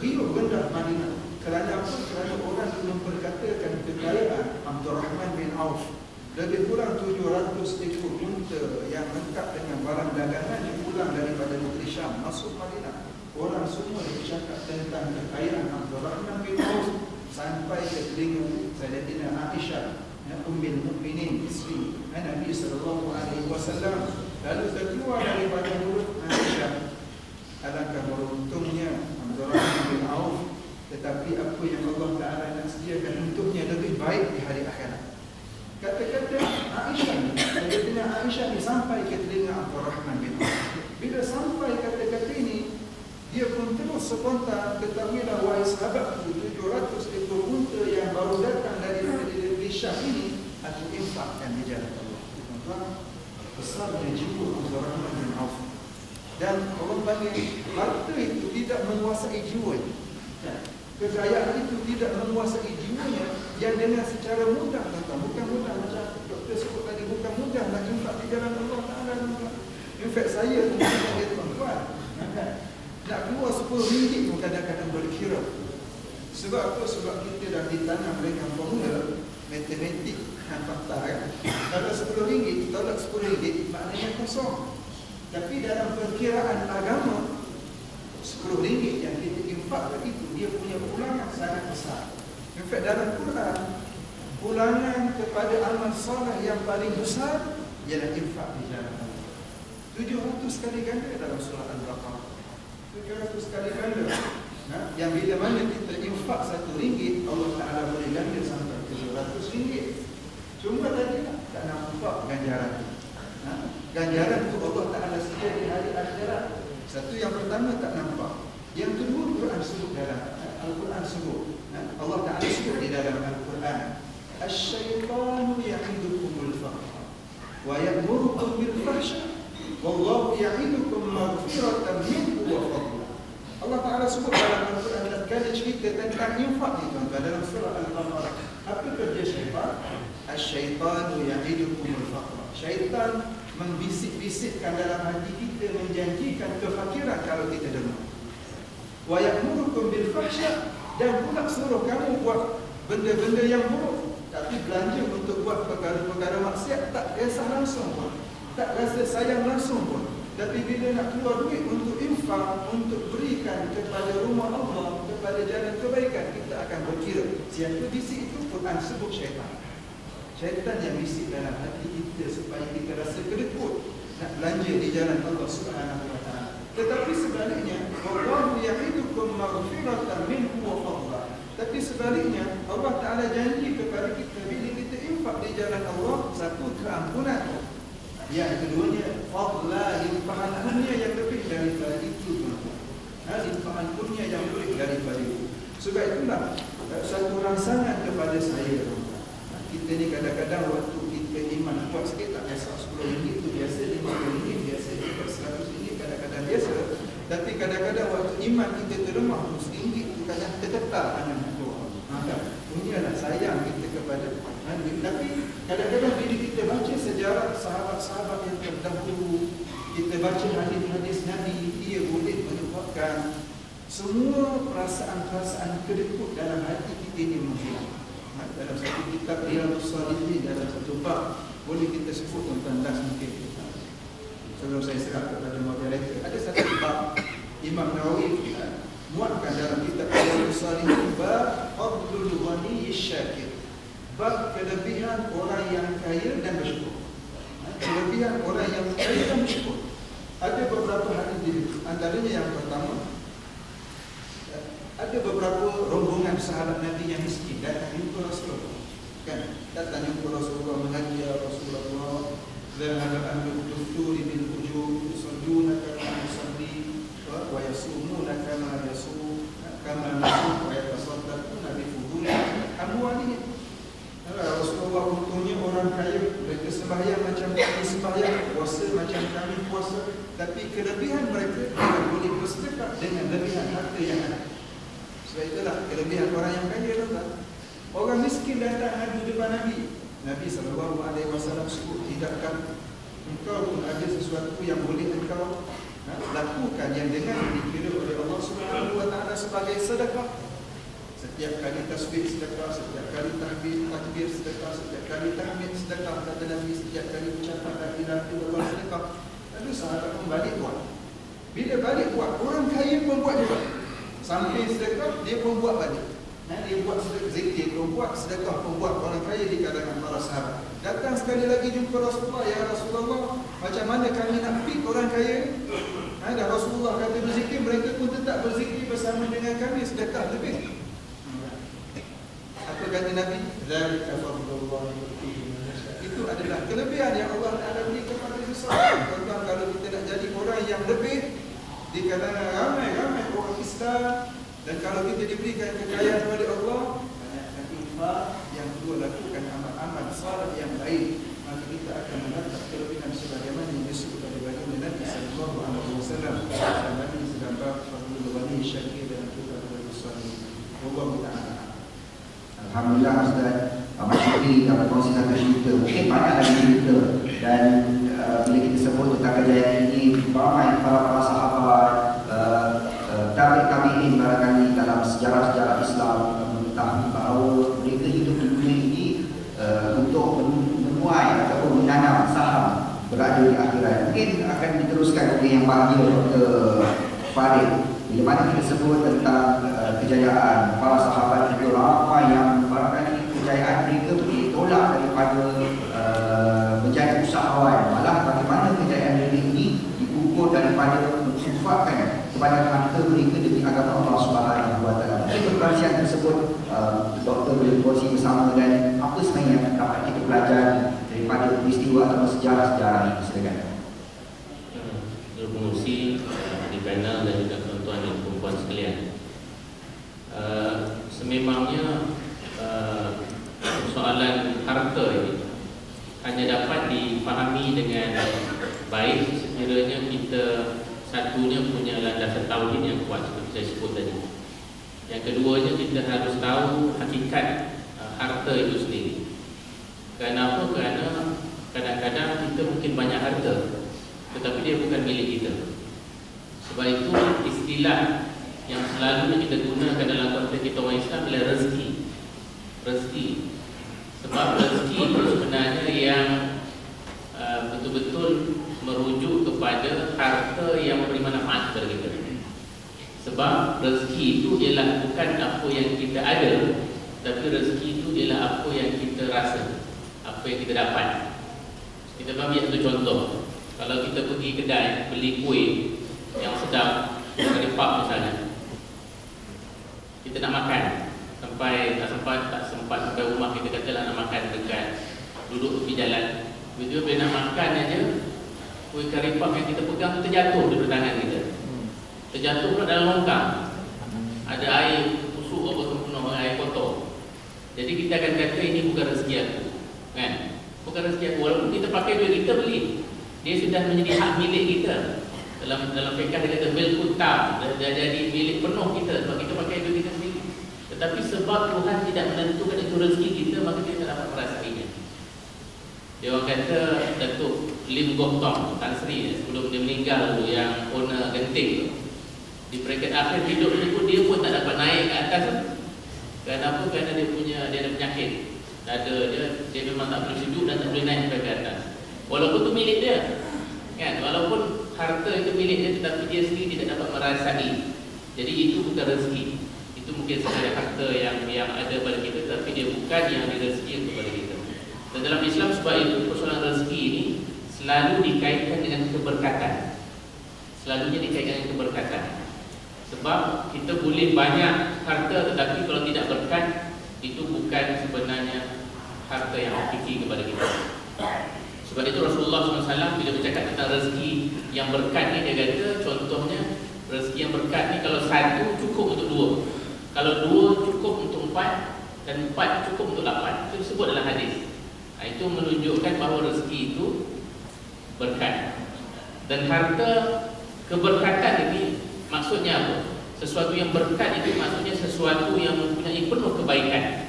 riuh rendah Madinah. Kerana apa? Kerana orang memperkatakan kekayaan Abdurrahman bin Auf, lebih kurang 700 ekor unta yang lengkap dengan barang dagangan yang pulang daripada negeri Syam masuk Madinah. Orang semua bercakap tentang kekayaan Abdurrahman bin Auf sampai ke telinga Sayyidatina Aisyah, Ummul Mukminin, isteri Nabi sallallahu alaihi wasallam. Lalu terkeluar daripada mulut Aisyah, alangkah beruntungnya Abdurrahman bin Auf, tetapi apa yang Allah Ta'ala nak sediakan untuknya lebih baik di hari akhirat. Kata-kata Aisyah ni, Sayyidatina Aisyah ni sampai ke telinga Abdurrahman bin Auf. Bila sampai kata-kata ini, dia pun terus spontan, ketahuilah wahai sahabatku, 700 ekor unta yang baru datang dari negeri Syam ini aku infakkan di jalan Allah. Tuan-tuan, besarnya jiwa Abdurrahman bin Auf. Dan orang panggil harta itu tidak menguasai jiwanya. Kekayaan itu tidak menguasai jiwanya, yang dengan secara mudah, bukan mudah macam doktor sebut tadi, bukan mudah nak infak di jalan Allah Ta'ala. In fact saya tuan-tuan, nak keluar RM10 pun kadang-kadang berkira. Sebab apa? Sebab kita dah ditanam dengan formula matematik fakta kan. Kalau RM10 tolak RM10 maknanya kosong. Tapi dalam perkiraan agama, RM10 yang kita infakkan itu dia punya ulangan sangat besar. In fact dalam Quran, ulangan kepada amal soleh yang paling besar ialah infak di jalan Allah. 700 kali ganda dalam surah Al-Baqarah. 700 kali ganda. Yang bila mana kita infak RM1, Allah Ta'ala boleh ganda sampai RM700. Cuma tadi tak nampak ganjaran. Ganjaran itu Allah Ta'ala sedia di hari akhirat. Satu, yang pertama tak nampak. Yang kedua, Quran sebut dalam Al-Quran sebut. Allah Ta'ala sebut di dalam Al-Quran, Asy-syaitanu ya'idukumul faqra wa ya'murukum bil fahsya wallahu ya'idukum maghfiratan minhu wa fadla. Allah Ta'ala sebut dalam Al-Quran dan kali cerita tentang infak ni tuan-tuan dalam surah Al-Baqarah. Apa kerja syaitan? Asy-syaitanu ya'idukumul faqra. Syaitan membisik-bisikkan dalam hati kita, menjanjikan kefakiran kalau kita dengar. Wa ya'murukum bil fahsya, dan pula suruh kamu buat benda-benda yang buruk. Tapi belanja untuk buat perkara-perkara maksiat tak kisah langsung pun, tak rasa sayang langsung pun. Tapi bila nak keluar duit untuk infak, untuk berikan kepada rumah Allah, kepada jalan kebaikan, kita akan berkira. Siapa bisik itu? Quran sebut syaitan. Syaitan yang bisik dalam hati kita supaya kita rasa kedekut nak belanja di jalan Allah Subhanahu wa Ta'ala. Tetapi sebaliknya, wallahu ya'idukum maghfiratan minhu wa fadla. Tapi sebaliknya, Allah Ta'ala janji kepada kita bila kita infak di jalan Allah, satu, keampunan. Yang keduanya, fadla, limpahan kurnia yang lebih daripada itu. Limpahan kurnia yang lebih daripada itu. Sebab itulah satu rangsangan kepada saya. Kita ni kadang-kadang waktu kita iman kuat sikit, tak kisah RM10 itu biasa, RM50 biasa, RM100 kadang-kadang biasa. Tapi kadang-kadang waktu iman kita terlemah, RM1 itu kadang tergetar anak doa. Punyalah sayang kita kepada Nabi. Tapi kadang-kadang bila kita baca sejarah sahabat-sahabat yang terdahulu, kita baca hadis-hadis Nabi, ia boleh menyebabkan semua perasaan-perasaan kedekut dalam hati kita ini menghilang. Dalam satu kitab Riyadhus Shalihin, dalam satu bab, boleh kita sebut tentang das mungkin. Sebelum saya serah kepada moderator, ada satu bab Imam Nawawi muatkan dalam kitab Riyadhus Shalihin, bab fadlul ghani syakir, bab kelebihan orang yang kaya dan bersyukur. Kelebihan orang yang kaya dan bersyukur. Ada beberapa hadis di antaranya yang pertama, ada beberapa rombongan sahabat Nabi yang miskin datang jumpa Rasulullah. Kan? Datang jumpa Rasulullah, menghadiah Rasulullah. Zahaba ahlu dufuri bil ujub, yusalluna kama yusalli, wa yasumuna kama yasum, kama nasum, wa yatasaddaquna bi fuduli amwalihim. Rasulullah untungnya orang kaya, mereka sembahyang macam kami sembahyang, puasa macam kami puasa, tapi kelebihan mereka boleh bersedekah dengan lebihan harta yang ada. Sebab itulah kelebihan orang yang kaya tuan. Orang miskin datang ngadu depan Nabi. Nabi SAW sebut, tidakkah engkau pun ada sesuatu yang boleh engkau lakukan yang dengan dikira oleh Allah Subhanahu wa Ta'ala sebagai sedekah. Setiap kali tasbih sedekah, setiap kali takbir sedekah, setiap kali tahmid sedekah, kata Nabi, setiap kali ucapan la ilaha illallah sedekah. Lalu sahabat pun balik buat. Bila balik buat, orang kaya pun buat juga. Sampai sedekah, dia pun buat balik. Dia buat zikir pun buat, sedekah pun buat. Orang kaya di kalangan para sahabat. Datang sekali lagi jumpa Rasulullah, ya Rasulullah, macam mana kami nak pick orang kaya? Ada Rasulullah kata berzikir, mereka pun tetap berzikir bersama dengan kami, sedekah lebih. Apa kata Nabi? Zalika fadlullah yu'tihi man yasha. Itu adalah kelebihan yang Allah Taala beri kepada seseorang. Tuan-tuan, kalau kita nak jadi orang yang lebih di kalangan ramai-ramai orang Islam, dan kalau kita diberikan kekayaan oleh Allah, banyakkan infak, yang kedua lakukan amal-amal saleh yang baik, maka kita akan mendapat kelebihan sebagaimana yang disebut oleh baginda Nabi sallallahu alaihi wasallam. Nabi sedang bab fadlul ghani syakir dan kita bersama. Wallahu ta'ala. Alhamdulillah Ustaz, Abang Syukri dapat kongsi satu cerita. Mungkin banyak lagi cerita. Dan bila kita sebut tentang kejayaan ini, ramai para sahabat, tabi'in barangkali dalam sejarah-sejarah Islam mengetahui bahawa mereka hidup di dunia ini untuk menuai ataupun menanam saham berada di akhirat. Mungkin akan diteruskan oleh yang panggil Dr. Farid. Bila mana kita sebut tentang kejayaan para sahabat itu, ramai yang barangkali kejayaan mereka ditolak daripada menjadi usahawan. Malah bagaimana kejayaan mereka ini diukur daripada mensufatkan kepada harta mereka demi agama Allah Subhanahu wa taala. Mungkin perkongsian tersebut Doktor boleh berkongsi bersama, dan apa sebenarnya yang dapat kita pelajari daripada peristiwa atau sejarah-sejarah ini. Silakan. Berfungsi di panel dan juga tuan-tuan dan perempuan sekalian. Sememangnya soalan harta ini hanya dapat dipahami dengan baik sekiranya kita satunya punya landasan tauhid yang kuat seperti saya sebut tadi. Yang keduanya, kita harus tahu hakikat harta itu sendiri. Kenapa? Kerana kadang-kadang kita mungkin banyak harta, tetapi dia bukan milik kita. Sebab itu istilah yang selalu kita gunakan dalam konteks kita orang Islam adalah rezeki. Rezeki. Sebab rezeki itu sebenarnya yang betul-betul merujuk kepada harta yang memberi manfaat kepada kita. Sebab rezeki itu ialah bukan apa yang kita ada, tapi rezeki itu ialah apa yang kita rasa, apa yang kita dapat. Kita ambil satu contoh. Kalau kita pergi kedai beli kuih yang sedap dari pub misalnya, kita nak makan sampai tak sempat sampai rumah, kita katalah nak makan dekat, duduk tepi jalan. Bila nak makan aja, kuih kari pub yang kita pegang tu terjatuh di tangan kita. Terjatuh pula dalam longkang. Ada air busuk apa penuh, air kotor. Jadi kita akan kata ini bukan rezeki aku, kan? Bukan rezeki aku, walaupun kita pakai duit kita beli. Dia sudah menjadi hak milik kita. Dalam fiqh dia kata bil kutab, dah jadi milik penuh kita sebab kita pakai duit kita sendiri. Tetapi sebab Tuhan tidak menentukan itu rezeki kita, maka kita tak dapat merasainya. Dia orang kata Datuk Lim Gok Tong, Tan Sri, sebelum dia meninggal dulu, yang owner genting tu, di peringkat akhir hidup dia pun tak dapat naik ke atas. Kenapa? Kerana dia ada penyakit dada dia memang tak boleh sujud dan tak boleh naik sampai ke atas. Walaupun itu milik dia, kan? Walaupun harta itu milik dia, tetapi dia sendiri tidak dapat merasai. Jadi itu bukan rezeki. Itu mungkin saja harta yang ada pada kita, tapi dia bukan yang direzeki kepada kita. Dan dalam Islam, sebab itu persoalan rezeki ini selalu dikaitkan dengan keberkatan. Selalunya dikaitkan dengan keberkatan. Sebab kita boleh banyak harta, tetapi kalau tidak berkat, itu bukan sebenarnya harta yang hakiki kepada kita. Sebab itu Rasulullah SAW bila bercakap tentang rezeki yang berkat ni, dia kata contohnya rezeki yang berkat ni kalau satu cukup untuk dua, kalau dua cukup untuk empat, dan empat cukup untuk 8. Itu disebut dalam hadis. Itu menunjukkan bahawa rezeki itu berkat. Dan harta keberkatan ini maksudnya apa? Sesuatu yang berkat itu maksudnya sesuatu yang mempunyai penuh kebaikan.